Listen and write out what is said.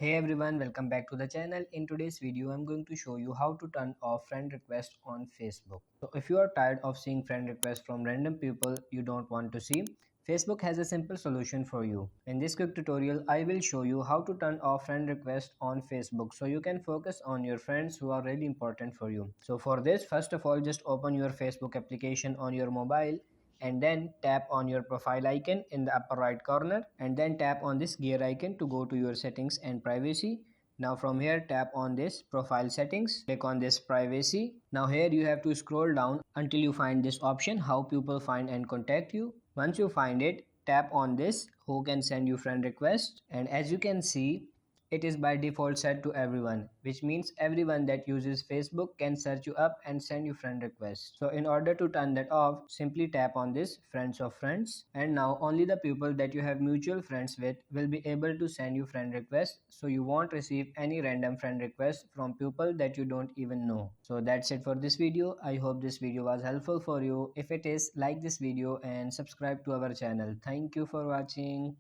Hey everyone, welcome back to the channel. In today's video, I'm going to show you how to turn off friend request on Facebook. So if you are tired of seeing friend requests from random people you don't want to see, Facebook has a simple solution for you. In this quick tutorial, I will show you how to turn off friend request on Facebook so you can focus on your friends who are really important for you. So for this, first of all, just open your Facebook application on your mobile and then tap on your profile icon in the upper right corner and then tap on this gear icon to go to your settings and privacy. Now from here tap on this profile settings, click on this privacy. Now here you have to scroll down until you find this option, how people find and contact you. Once you find it, tap on this who can send you friend request, and as you can see it is by default set to everyone, which means everyone that uses Facebook can search you up and send you friend requests. So in order to turn that off, simply tap on this friends of friends, and now only the people that you have mutual friends with will be able to send you friend requests, so you won't receive any random friend requests from people that you don't even know. So that's it for this video. I hope this video was helpful for you. If it is, like this video and subscribe to our channel. Thank you for watching.